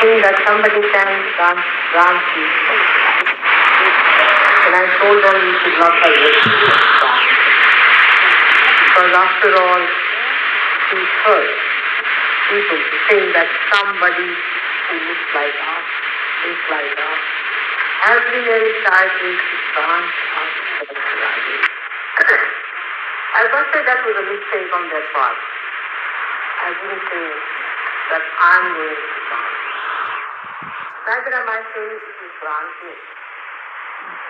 think that somebody can grant you. And I told them you should not have written this song. Because after all, we heard people saying that somebody who looks like us, is like us, has been very tightly to grant us self-realization. I must say that was a mistake on their part. I didn't say that I'm going to grant. Neither am I saying it is granted.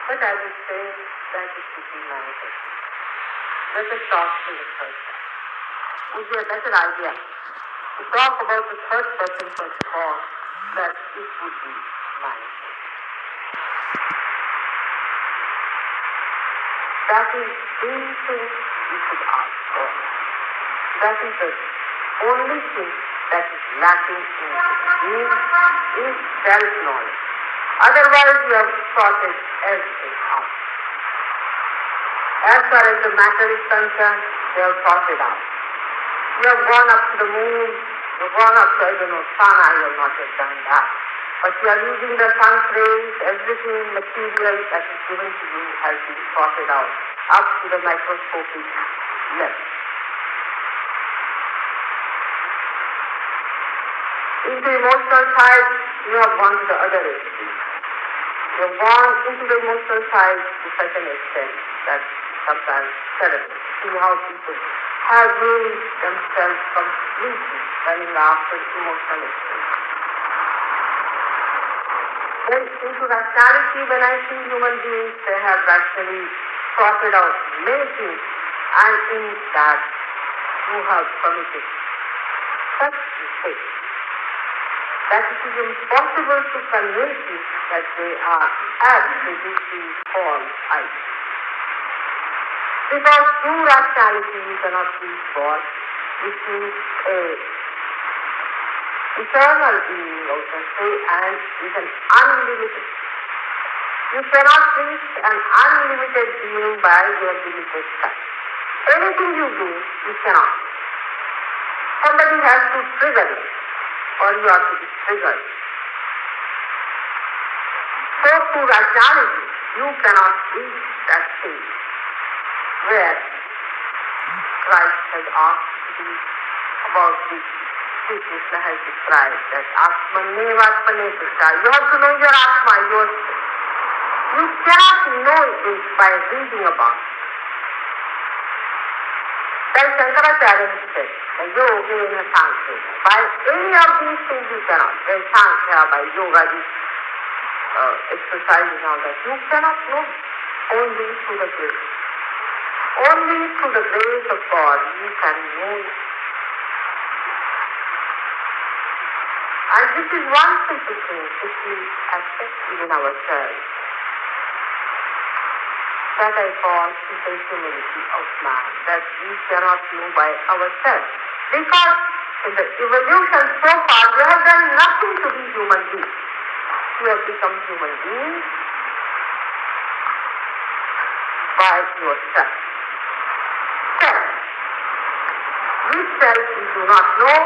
But I would say that it should be manifested. Let us talk to the third person. Would be a better idea to talk about the third person first of all, that it would be manifested. That is the thing we should ask for. That is the only thing that is lacking in being is self-knowledge. Otherwise, you have sorted everything out. As far as the matter is concerned, you have sorted out. You have gone up to the moon, you have gone up to, I don't know, sun, I have not yet done that. But you are using the sun's rays, everything material that is given to you has been sorted out up to the microscopic level. Into emotional side, you have gone to the other extreme. You have gone into the emotional side to such an extent that sometimes terrible. See how people have ruined themselves completely running after emotional extremes. Then into rationality, when I see human beings, they have rationally sorted out many things, and in that you have committed such mistakes that it is impossible to convince you that they are absolutely false ideas. Because through rationality you cannot reach God, which is a eternal being, I can say, and is an unlimited. You cannot reach an unlimited being by your limited time. Anything you do, you cannot. Somebody has to trigger it, or you have to be triggered. So through rationality, you cannot reach that stage where Christ has asked to be about this. Krishna has described that Atmaneva. You have to know your Atma, yourself. You cannot know it by reading about it. Like Shankaracharya said, yoga in a Sankhya. By any of these things you cannot. By Sankhya, by yoga, these exercises and all that. You cannot know only through the grace. Only through the grace of God you can know it. And this is one simple thing which we accept within ourselves, that I call the humility of man, that we cannot know by ourselves. Because in the evolution so far, you have done nothing to be human beings. You have become human beings by yourself. Self. Which self we do not know,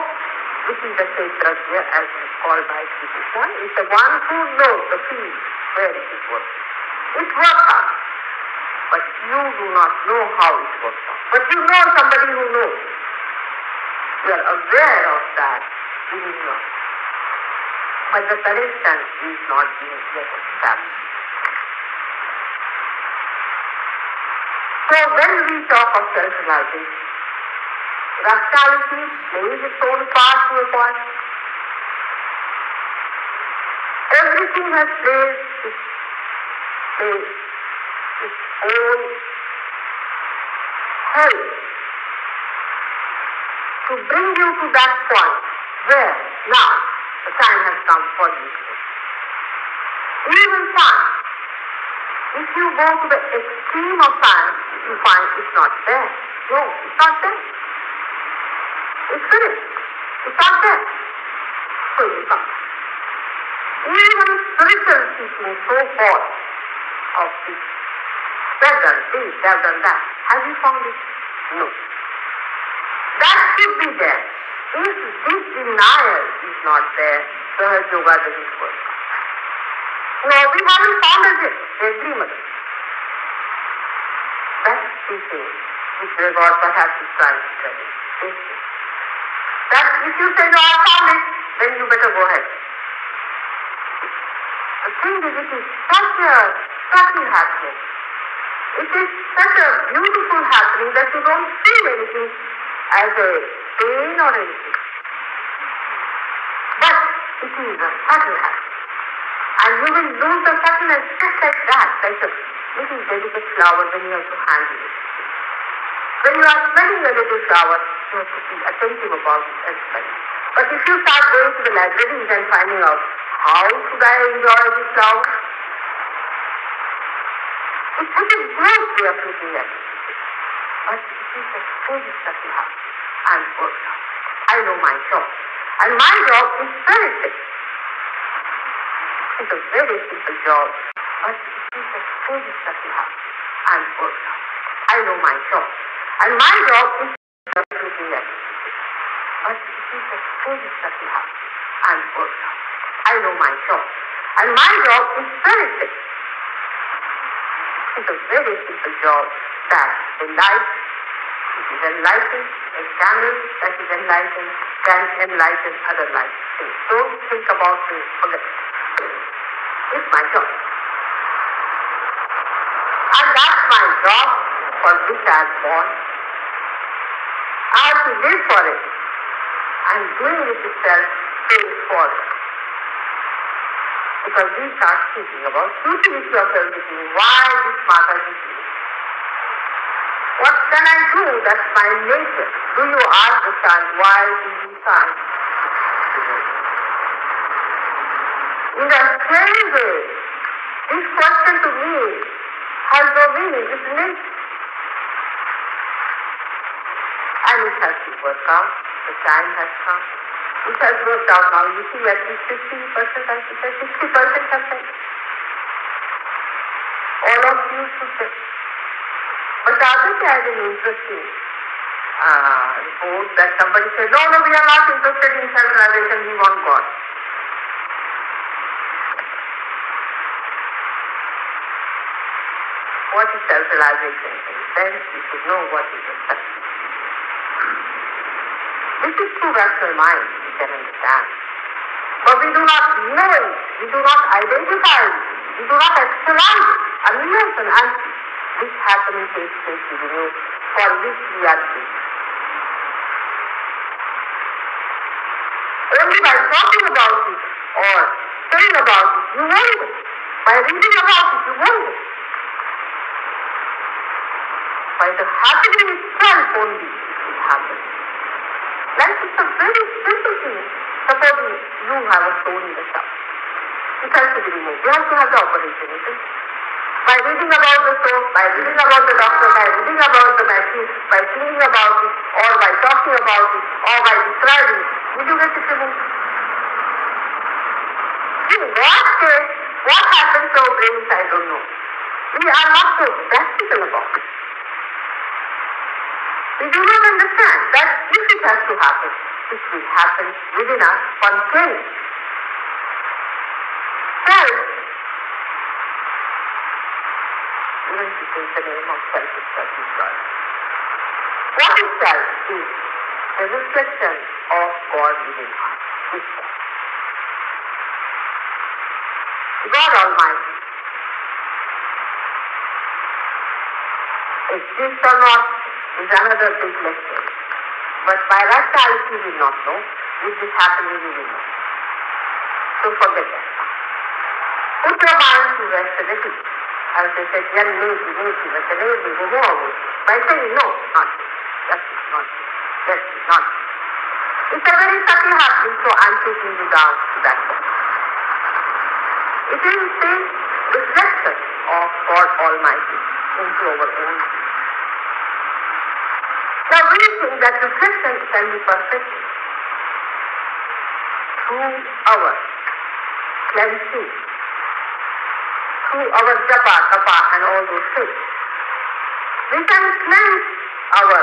which is the Kshetrajna, as it is called by Sri Krishna, is the one who knows the field where it is working. It works out. But you do not know how it works out. But you know somebody who knows. You are aware of that within you. But the connection is not being yet established. So when we talk of self-realization, rationality plays its own part to a point. Everything has played its own help to bring you to that point where now the time has come for you. Even science, if you go to the extreme of science, you find it's not there. No, it's not there. It's finished. It's not there. So you come. Even spiritual teaching so forth of this, they have done this, they have done that. Have you found it? No. That should be there. If this denial is not there, Sahaja Yoga doesn't work. No, we haven't found as yet the agreement. That's the thing which Gregor perhaps is trying to tell you. That if you say, no, I found it, then you better go ahead. The thing is, it is such a subtle happening. It is such a beautiful happening that you don't feel anything as a pain or anything. But it is a subtle happening. And you will lose the subtleness just like that, like a little delicate flower when you have to handle it. When you are smelling a little flower, you have to be attentive about it and smell it. But if you start going to the libraries and finding out how should I enjoy this flower, it's such a great way of looking at it. But it is a very subtle habit and work. I know my job. And my job is very simple. It's a very simple job, but it is a very subtle habit and work. I know my job. And my job is looking at it. But it is a very subtle habit and work. I know my job. And my job is very simple. It's a very simple job that the light, which is enlightened, a candle that is enlightened, can enlighten other light things. Don't think about it, forget it. It's my job. And that's my job for which I am born. I have to live for it. And doing it itself pays for it. Because we start thinking about futility of everything. Why this Mataji? What can I do? That's my nature. Do you ask the sun, why do you sun? In a strange way, this question to me has no meaning, isn't it? And it has to work out. The time has come. It has worked out now. You see, at least 50%, I should say, 60% have said. All of you should say. But the other day I had an interesting report that somebody said, no, we are not interested in self-realization, we want God. What is self-realization? Then you should know what is self. This is through rational mind, we can understand. But we do not know it, we do not identify it, we do not actualize it, unless and this happening takes place within you, for which we are doing. Only by talking about it or saying about it, you won't it. By reading about it, you won't it. By the happening itself only, it will happen. Like it's a very simple thing. Suppose you have a stone in the shop. It has to be removed. You have to have the operation, isn't it? By reading about the stone, by reading about the doctor, by reading about the machine, by thinking about it, or by talking about it, or by describing it, will you get it removed? In what case, what happens to our brains, I don't know. We are not so practical about it. We do not understand that if it has to happen, it will happen within us spontaneously. Self, even to take the name of self itself is God. What is self? Is a reflection of God within us. Itself. God Almighty exists or not is another big lecture. But by rationality we will not know. If this happening we will know. So forget that. Put your mind to rest a little. As they said, maybe, by saying no, not this. Yes, not this. Yes, not this. It's a very subtle happening, so I'm taking you down to that point. It is the reflection of God Almighty into our own. Now we think that reflection can be perfected through our cleansing, through our japa, tapa and all those things. We can cleanse our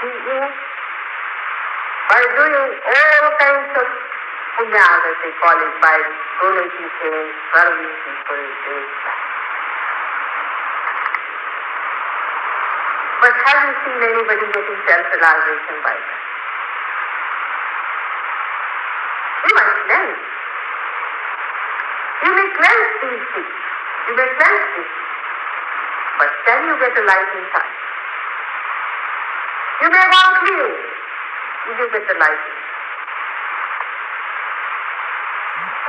being by doing all kinds of punya, as they call it, by donating things, serving people, this, that. But have you seen anybody getting self-realization by that? You must cleanse. You may cleanse these things. You may cleanse this. But can you get a light inside? You may want clean. You will get the light inside.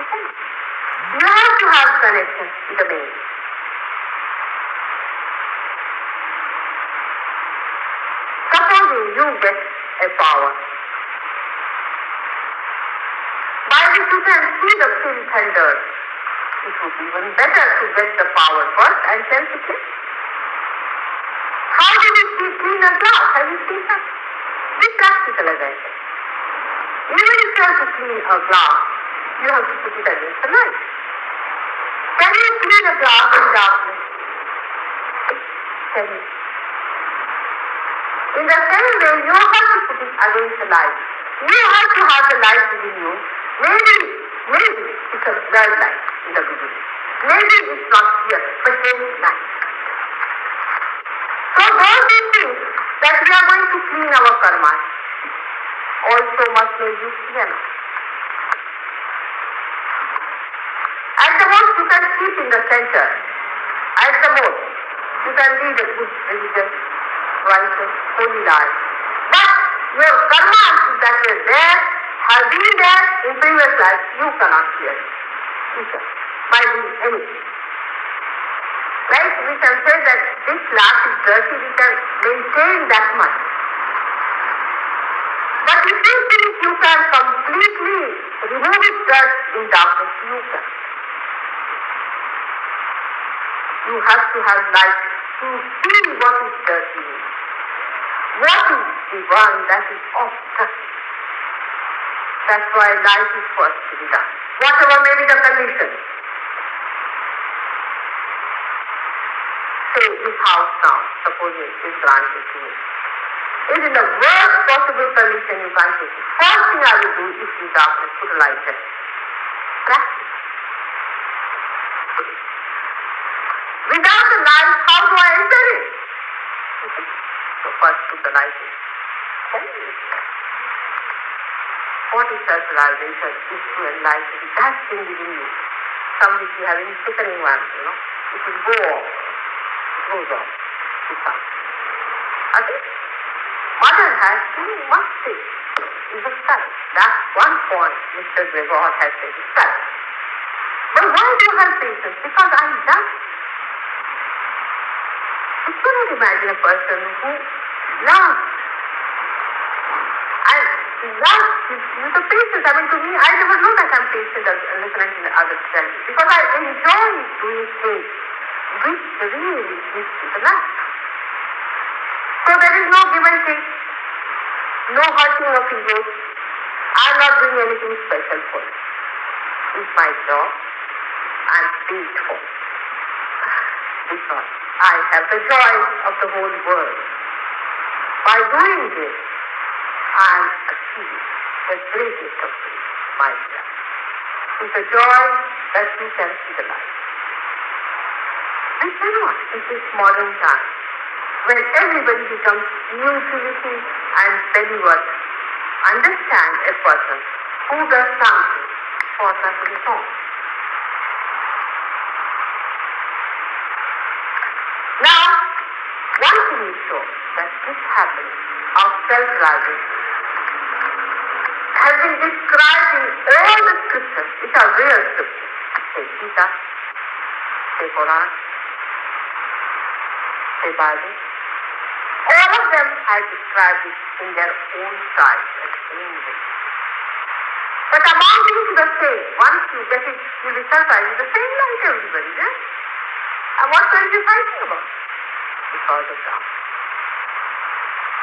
Okay. You have to have connection with the main. Supposing you get a power, by which you can see the filth and dirt, it would be even better to get the power first and then to clean. How do you clean a glass? Have you seen that? Be practical as I said. Even if you have to clean a glass, you have to put it against the light. Can you clean a glass in darkness? Can you? In the same way, you have to put it against the light. You have to have the light within you. Maybe it's a blurred light in the beginning. Maybe it's not clear, but there is light. So those things that we are going to clean our karma also must make you clear. At the most, you can sleep in the center. At the most, you can lead a good, religious, righteous, holy life. But your karma that were there, have been there in previous life, you cannot clear it. By doing anything. Right? We can say that this glass is dirty, we can maintain that much. But if you think you can completely remove its dirt in darkness, you can. You have to have light to see what is dirty. What is the one that is off track? That's why light is first to be done. Whatever may be the condition. Say this house now, supposing is granted to me. Is in the worst possible condition you can take it. First thing I will do is in darkness, put a light there. Practice. Without the light, how do I enter it? Okay. So first put the light in. Then what is self-realization? Is to enlighten that thing within you. Some will be having sickening one, It will go off. It goes off. To some. Okay? Mother has too much faith in the sky. That's one point Mr. Gregor has said, sky. But why do you have patience? Because I love. You cannot imagine a person who loves. I love with the patience. I mean, to me, I never know that I'm patient and listening to the others tell me. Because I enjoy doing things which really gives me the life. So there is no give and take, no hurting of ego. I'm not doing anything special for it. It's my job. I'm paid for it. Because I have the joy of the whole world. By doing this, I am achieving the greatest of myself. It's a joy that you can see the light. We cannot in this modern time, when everybody becomes utility and pennyworth, understand a person who does something for nothing at all. Now, one thing is sure that this happening of self-realization has been described in all the scriptures, which are real scriptures. Say Gita, say Quran, say Bible. All of them have described it in their own style and own way. But amounting to the same, once you get it, you'll be surprised. It's the same like everybody, yes? And what are you fighting about? Because of that.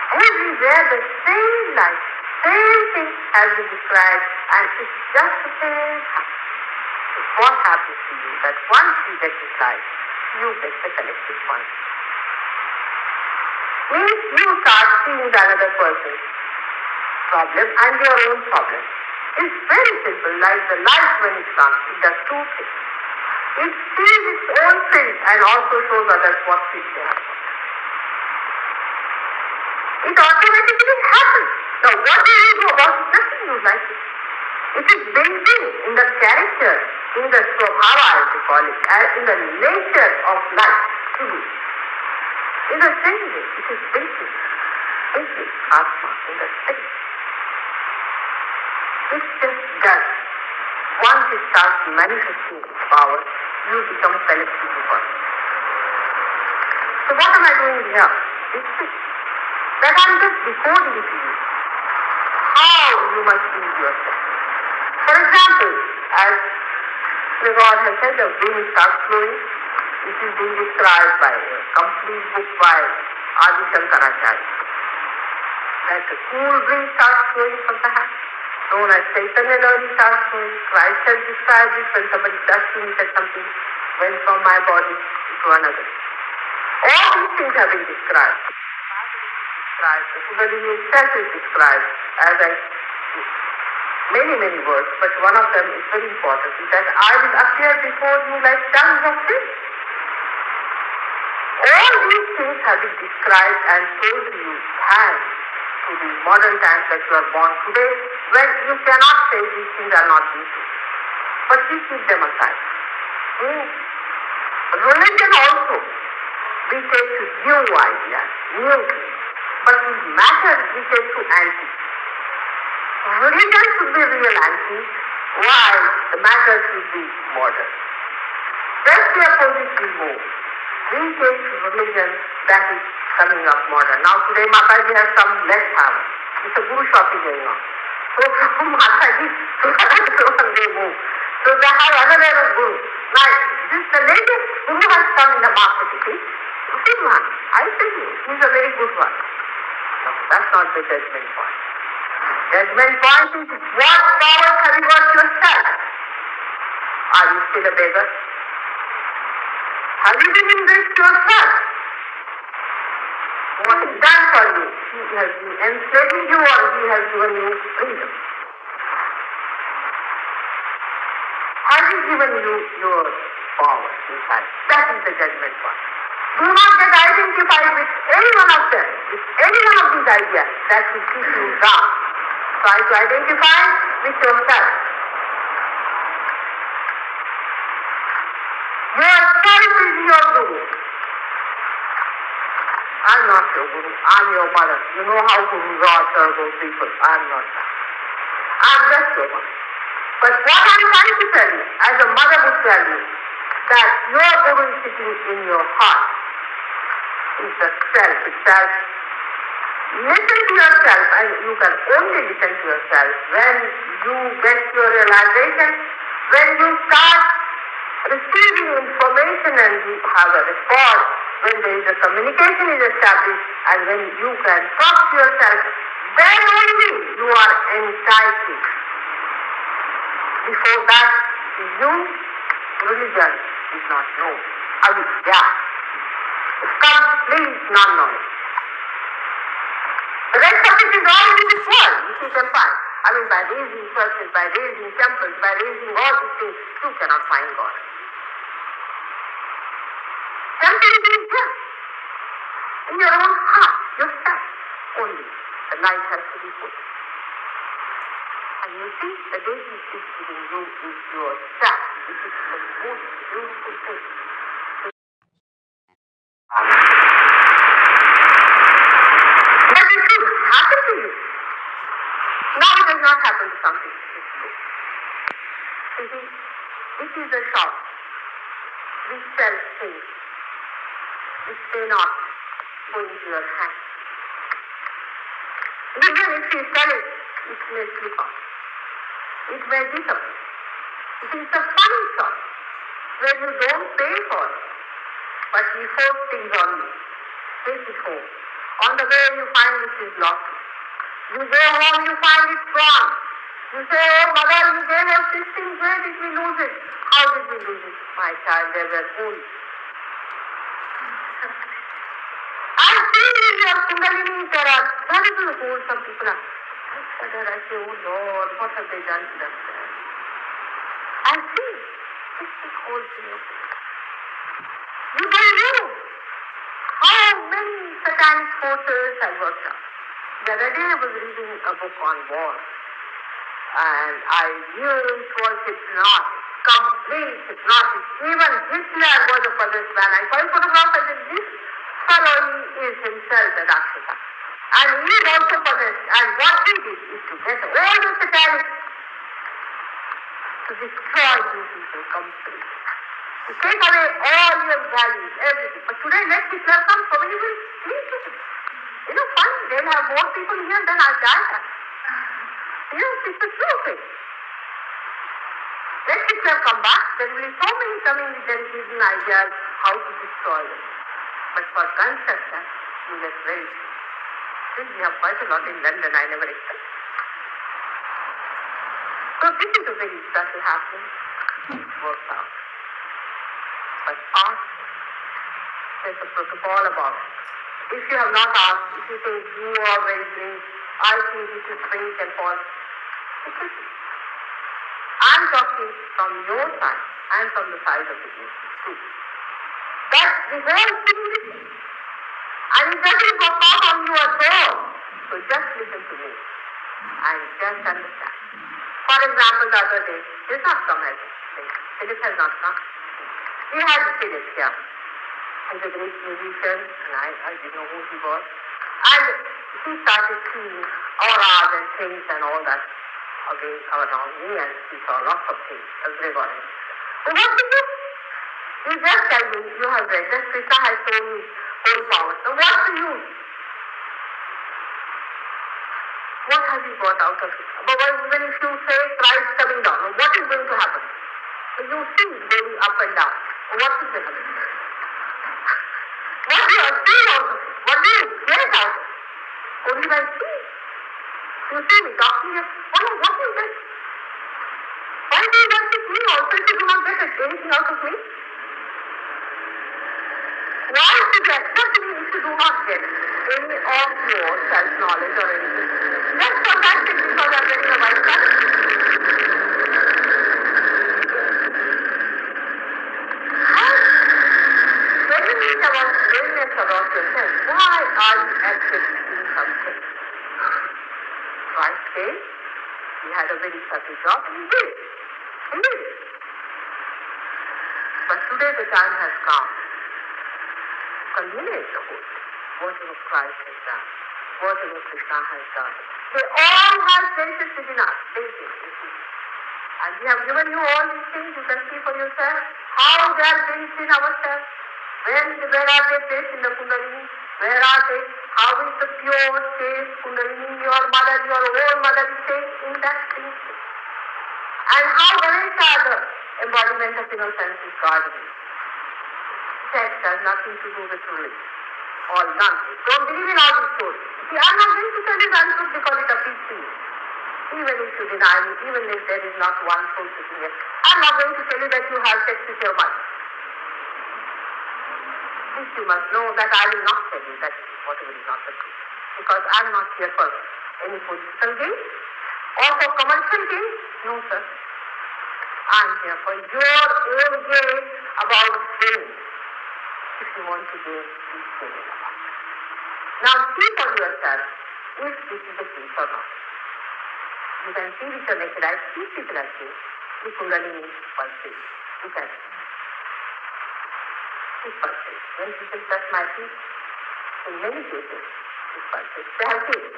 Everywhere the same life, same thing has been described, and it's just the same. It's what happens to you, that once you get this life, you get the collective one. Means you start seeing the another person problem and your own problem. It's very simple, like the light when it comes, it does two things. It sees its own things and also shows others what things they have. It automatically happens. Now what do you do about it? Nothing you like it. It is built in the character, in the swabhava as we call it, in the nature of life to be. In the same way, it is built in the Atma, in the spirit. It just does. Once it starts manifesting its power, you become collective body. So what am I doing here? It's this. That I am just decoding to you how you must use yourself. For example, as the God has said, the wind starts flowing. This is being described by a complete book by Adi Shankaracharya. That the cool breeze starts flowing from the hand, known as Chaitanya Lahari starts flowing. Christ has described it when somebody touched him, he said something went from my body into another. All these things have been described. The Kundalini itself is described as many words, but one of them is very important, is that I will appear before you like tongues of flame. All these things have been described and told to you thanks to the modern times that you are born today, when you cannot say these things are not useful. But we keep them aside. Religion also, we take to new ideas, new things. But in matter, we take to antique. Religion should be real antique, while the matter should be modern. Just the opposite we move. We take to religion that is coming up modern. Now today Mataji has some less power. It's a guru shopping going on. So from Mataji to another one they move. So they have another guru. Like this, the latest guru has come in the market, you see. Good one. I tell you, he's a very good one. No, that's not the judgment point. Judgment point is what powers have you got yourself? Are you still a beggar? Have you been enriched yourself? What is done for you? He has been enslaving you or he has given you freedom? Has he given you your power inside? That is the judgment point. Do not get identified with any one of them, with any one of these ideas that will keep you down. Try to identify with yourself. Yourself is your guru. I'm not your guru. I'm your mother. You know how gurus are those people. I'm not that. I'm just your mother. But what I'm trying to tell you, as a mother would tell you, that your guru is sitting in your heart. Is the self itself. Listen to yourself, and you can only listen to yourself when you get your realization, when you start receiving information and you have a response, when there is a communication is established, and when you can talk to yourself, then only you are entitled. Before that, to you, religion is not known. Avidya. It's complete non-knowledge. The rest of it is all in this world, which you can find. I mean, by raising churches, by raising temples, by raising all these things, you cannot find God. Something is here. In your own heart, yourself, only. The light has to be put. And you see, the day he is giving you is yourself. This is the most beautiful thing. But it should happen to you. Now it has not happened to something. You see, this is a shop. We sell things which may not go into your hand. Even if you sell it, it may slip off. It may disappear. It is a funny shop where you don't pay for it, but you force things on you. Take it home. On the way you find it is lost. You go home, you find it gone. You say, oh mother, you gave us this thing, where did we lose it? How did we lose it? My child, they were holes. I see in your Kundalini there are terrible holes some people are. I say, oh Lord, what have they done to themselves? And see, this is whole thing. You don't know how many satanic forces have worked out. The other day I was reading a book on war, and I knew it was hypnotic, complete hypnotic. Even Hitler was a possessed man. I saw a photograph and said, this fellow is himself a Rakshasa. And he is also possessed. And what he did is to get all the satanic to destroy you people completely. To take away all your values, everything. But today, let Hitler come, so many will please it. You know, fine, they'll have more people here than I have. You know, it's the truth. Let Hitler come back, there will be so many coming with their hidden ideas how to destroy them. But for Gunsester, he was very few. Since we have quite a lot in London, I never expected. So this is a very subtle happening. Works out. But ask, there's a protocol about it. If you have not asked, if you think you are very drink, I think you should drink and fall. I'm talking from your side and from the side of the too. That's the whole thing is. And it doesn't go out on you at all. So just listen to me and just understand. For example, the other day, he's not come as Philip has not come. We had Philip here. He's a great musician, and I didn't know who he was. And he started seeing auras and things and all that around me, and he saw lots of things, everybody. So what to do? You just tell me, you have read that Krishna has shown you whole power. So what to use? What have you got out of it? But even if you say Christ coming down, what is going to happen? So you see it going up and down. What is going to happen? What do you see out of it? What do you get out of it? Only by seeing. You see me talking here. What is this? Why do you worship me also if you do not get anything out of me? Why should you accept me if you do not get any of your self-knowledge or anything? Just for that thing because I'm getting a white card. When you meet about awareness about yourself, why are you accepting something? Right say, he had a very subtle job and he did. He did. But today the time has come to culminate the whole thing. Whatever Christ has done, whatever Krishna has done. They all have places within us. And we have given you all these things. You can see for yourself how they are placed in ourselves. Where are they placed in the Kundalini? Where are they? How is the pure state Kundalini, your mother, your own mother is staying in that state? And how Ganesha, the embodiment of innocence, is guarding you? Sex has nothing to do with religion. All nonsense. Don't believe in all these stories. See, I'm not going to tell you the untruth because it appeals to you. Even if you deny me, even if there is not one soul sitting here, I'm not going to tell you that you have sex with your mother. This you must know that I will not tell you that whatever is not the truth. Because I'm not here for any political gain or for commercial gain. No, sir. I'm here for your own gain about gain. If you want to gain, please gain it about. Now see for yourself if this is the case or not. You can see with your naked eyes, these people are saying, the Kundalini pulses. You can see. It pulses. When people touch my feet, in many cases, it pulses. They have faith.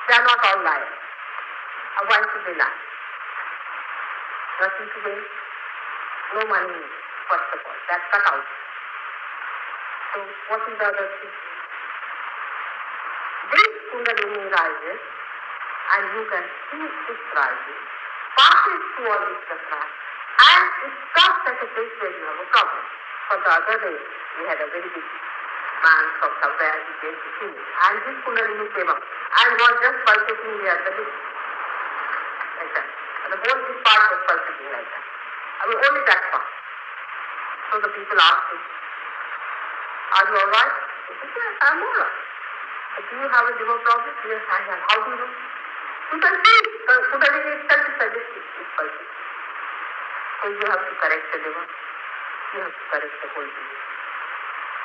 They are not all liars. Why should they lie? Nothing to gain. No money, first of all. That's cut out. So what is the other thing? This Kundalini rises, and you can see it rising, passes through all these chakras, and it stops at a place where you have a problem. For the other day, we had a very big man from somewhere, he came to see me, and this Kundalini came up, and was just pulsating here at the lips, like that. And the whole this part was pulsating like that. I mean, only that part. So the people asked him, are you alright? He said, yes, I'm alright. Do you have a liver problem? Yes, I have. How do you know? You can see Kundalini itself is suggesting this person. So you have to correct the liver. You have to correct the whole being.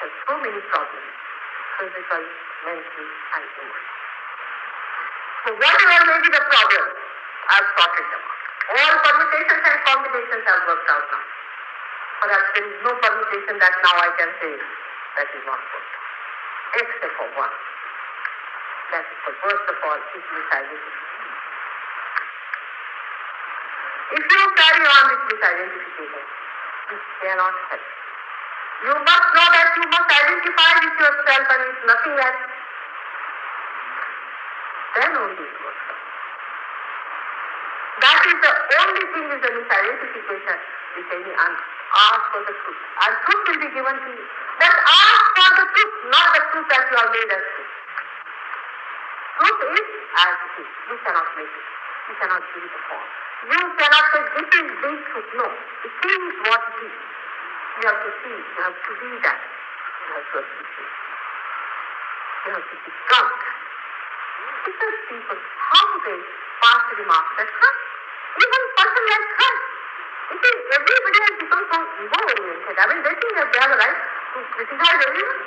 There's so many problems, physical, mental, and emotional. So whatever may be the problem, I've sorted them out. All permutations and combinations have worked out now. Perhaps there is no permutation that now I can say that is not worked out, except for one. That is the first of all is misidentification. If you carry on with misidentification, you cannot help. You must know that you must identify with yourself and with nothing else. Then only it works out. That is the only thing is the misidentification with any answer. Ask for the truth. And truth will be given to you. But ask for the truth, not the truth that you have made as truth. Truth is as it is. You cannot make it. You cannot give it a form. You cannot say this is the truth. No. It is what it is. You have to see it. You have to be that. You have to appreciate it. You have to be drunk. Because people, how they pass remarks at Christ. Even person like Christ. You see, everybody has become so ego-oriented. I mean, they think that they have a right to criticize everyone.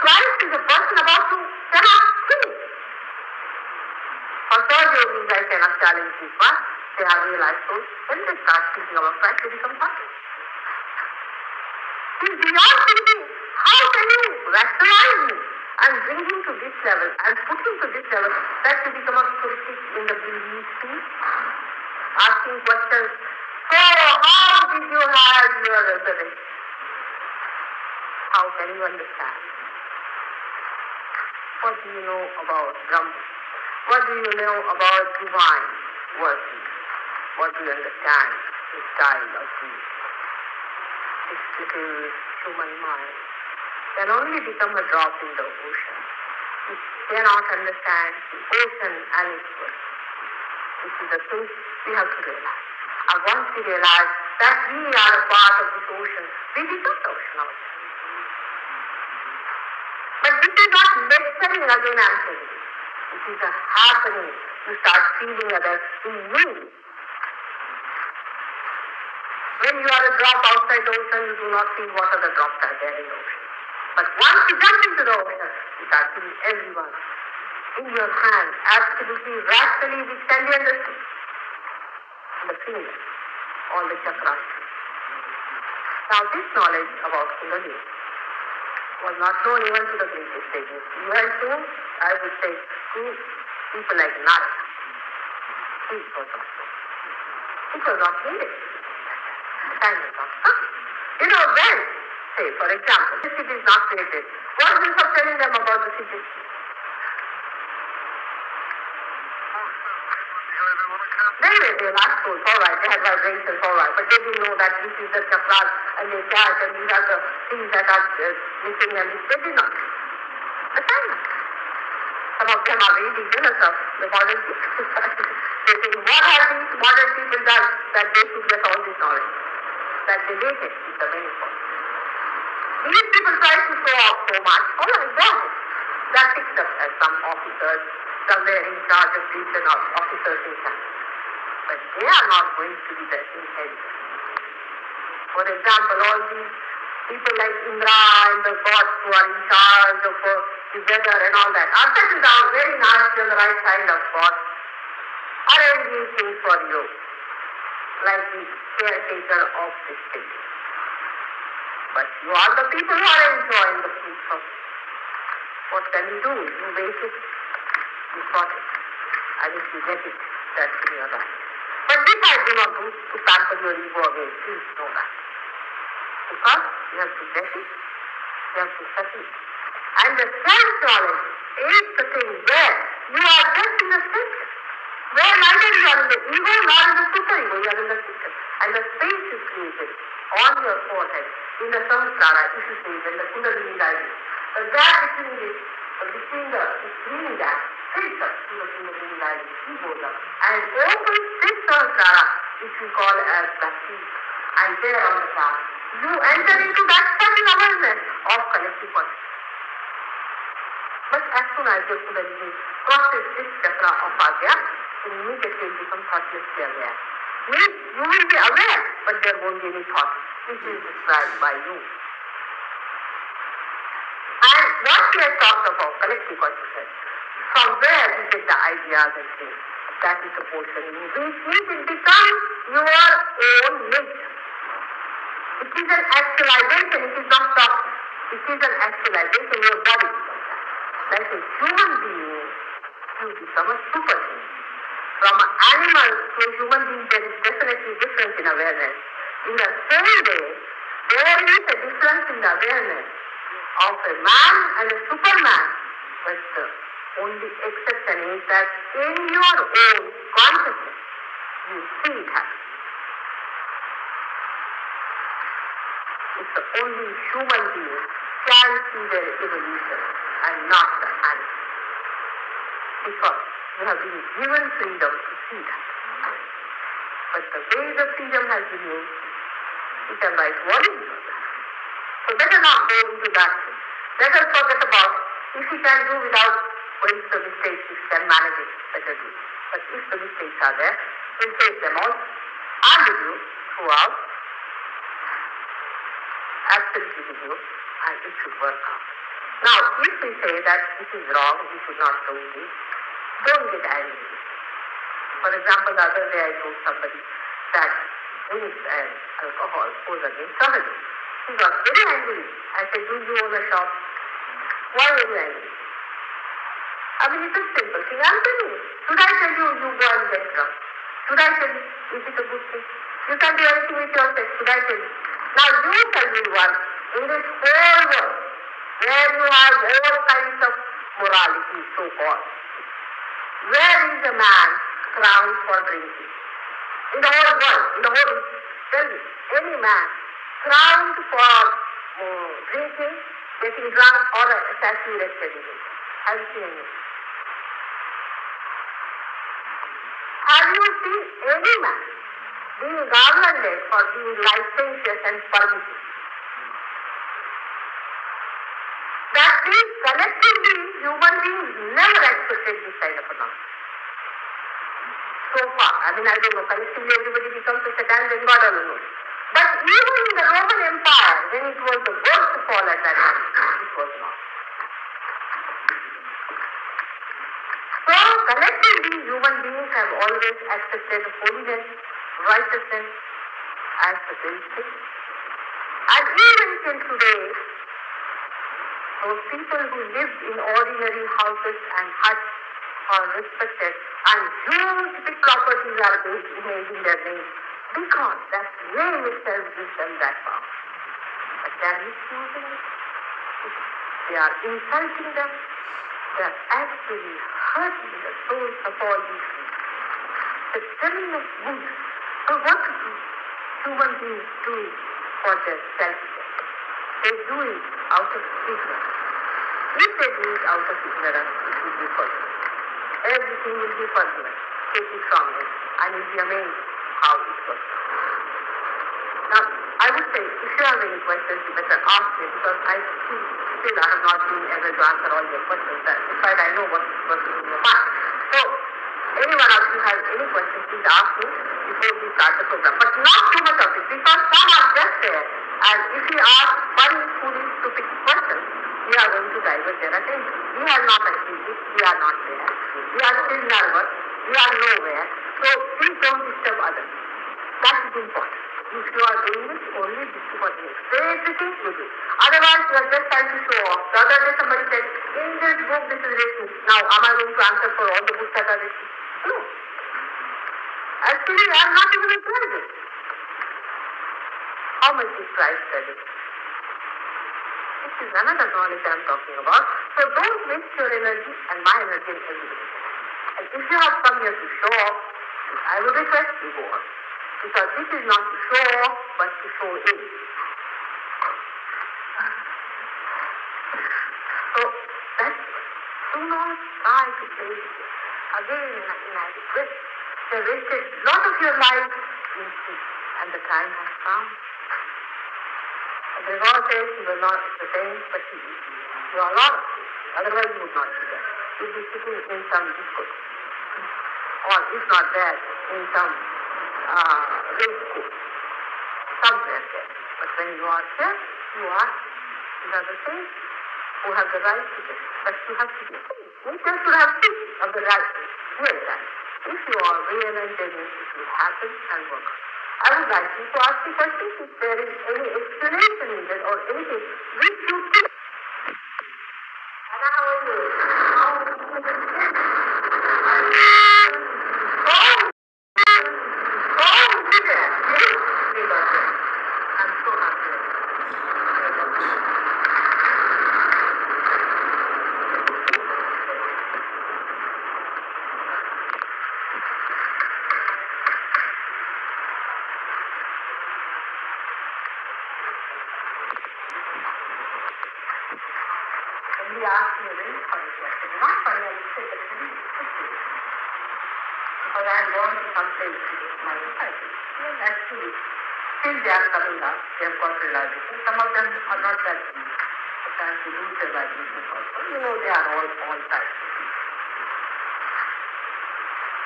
Christ is a person about who cannot think. For third yogis, I cannot challenge this one. They are realized souls. When they start thinking about Christ, they become happy. He's beyond thinking. How can you rationalize him and bring him to this level and put him to this level that you become a critic in the belief field? Asking questions. So, how did you have your resurrection? How can you understand? What do you know about Brahma? What do you know about divine working? What do you understand the style of this little human mind? Can only become a drop in the ocean. You cannot understand the ocean and its work. This is the thing we have to realize. And once we realize that we are a part of this ocean, we become the ocean ourselves. But this is not lecturing again, I'm telling you. It is a happening. You start feeling others in you. When you are a drop outside the ocean, you do not feel what other drops are there in the ocean. But once you jump into the ocean, you start feeling everyone in your hand, absolutely rationally, which can be understood. The field, all the chakras. Now this knowledge about Kundalini was not known even to the greatest sages. Even to, I would say, to people like Narada. It was not known. It was not needed. Time was not come. You know, when, say, for example, the city is not created, what is the use of telling them about the city? They last souls, all right, they had vibrations, all right, but they didn't know that this is the chakras and they chant and these are the things that are missing and they did not. Assignment. Some of them are really jealous of the modern people. They think, what have these modern people done that they should get all this knowledge? That they later is the main point. These people try to show off so much, all right, go ahead. That picked up as some officers, somewhere in charge of these and officers in charge. But they are not going to be the inheritors. For example, all these people like Indra and the gods who are in charge of the weather and all that are settled down very nicely on the right side of God, arranging things for you, like the caretaker of this thing. But you are the people who are enjoying the fruits of it. What can you do? You wait it, you sort it, and if you get it, that's in your life. But this I do not do to pamper your ego away. Please know that. Because you have to get it, you have to settle it. And the self-knowledge is the thing where you are just in the center. Where neither you are in the ego nor in the super-ego, you are in the center. And the space is created on your forehead, in the Sahasrara, if you say, when the Kundalini rises. The gap between that fills up to the Kundalini rising, he goes up. And opens this Sahasrara, which we call as Bhakti. And there on the path, you enter into that certain awareness of collective consciousness. But as soon as your Kundalini crosses this chakra of Agya, then immediately you become thoughtlessly aware. Means you will be aware, but there won't be any thought. This is described by you. And what we have talked about, collective consciousness, from where we get the ideas and things, that is the portion in which means it becomes your own nature. It is an actualization, it is not thought. It is an actualization, your body becomes that. Like a human being, you become a superhuman. From an animal to a human being, there is definitely difference in awareness. In the same way, there is a difference in the awareness of a man and a superman, but the only exception is that in your own consciousness, you see it happen. It's the only human being can see their evolution and not the animal. Because you have been given freedom to see that. But the way the freedom has been used, you can write volumes on that. So better not go into that thing. Let us forget about if you can do without going to the mistakes, if you can manage it, better do it. But if the mistakes are there, we'll take them all. I'm with you throughout, absolutely with you, and it should work out. Now, if we say that this is wrong, we should not do this, don't get angry. For example, the other day I told somebody that drinks and alcohol goes against Sahaj. He got very angry. I said, do you own a shop? Why are you angry? I mean, it's a simple thing. I'm telling you. Should I tell you, you go and get drunk? Should I tell you, is it a good thing? You can do anything with your sex. Should I tell you? Now, you tell me one, in this whole world, where you have all kinds of morality, so-called, where is a man crowned for drinking? In the whole world, tell me, any man crowned for drinking, getting drunk, or a statue erected in it. Have you seen any? Have you seen any man being garlanded for being licentious and permissive? That means collectively human beings never accepted this kind of phenomenon. So far, I mean, I don't know, collectively everybody becomes a Satan, then God alone knows. But even in the Roman Empire, when it was the worst fall at that time, it was not. So, collectively, human beings have always accepted holiness, righteousness as the great thing. And even till today, those people who lived in ordinary houses and huts are respected, and huge big properties are made in their name, because that name itself gives them that power. But they are misusing it. They are insulting them. They are actually hurting the souls of all these people. The tremendous good. So what do human beings do for their self-defense? They do it out of ignorance. If they do it out of ignorance, it will be forgiven. Everything will be forgiven. Take it from them, and you'll be amazed how it works. Now, I would say, if you have any questions, you better ask me, because I still I have not been able to answer all your questions. In fact, I know what is working in your mind. So, any one of you has any questions, please ask me before we start the program. But not too much of it, because some are just there. And if you ask funny, foolish, stupid questions, we are going to divert their attention. We have not achieved it. We are not there. We are still nervous. We are nowhere. So please don't disturb others. That is important. If you are doing it, only this is what you say everything, you do. Otherwise, you are just trying to show off. The other day somebody said, in this book this is written. Now, am I going to answer for all the books that are written? No. Actually, I am not even replied it. How much is Christ study? This is another knowledge I am talking about. So don't waste your energy and my energy in everything. And if you have come here to show off, I would request you go on. Because this is not to show off, but to show in. So that's do not try to play with it. Again, inadequate. You wasted a lot of your life in peace, and the time has come. They all say you were not the same, but you are a lot of things. Otherwise you would not be there. You'd be sitting in some disco. Or if not there, in some race course. Somewhere there. But when you are here, you are the same who have the right to this. But you have to be free. You just should have free of the right to do that. If you are real and genuine, it will happen and work. I would like you to ask the question if there is any explanation needed or anything which you think. I'm so happy. And he asked me a very funny question. Not funny, I would say, but very interesting. Because I had gone to some place with my society. And actually, still they are coming up. They have got realization. Some of them are not that deep. Sometimes they lose their vibration also. You know, they are all types.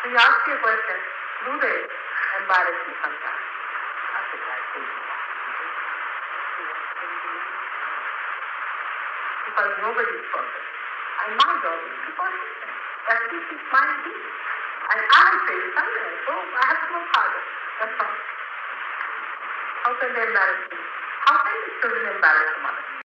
So he asked me a question, do they embarrass you sometimes? I said, I think because nobody is perfect. And my job is to be perfect. That is my duty. And I will fail somewhere, so I have to work harder. That's all. How can they embarrass me? How can the children embarrass the mother?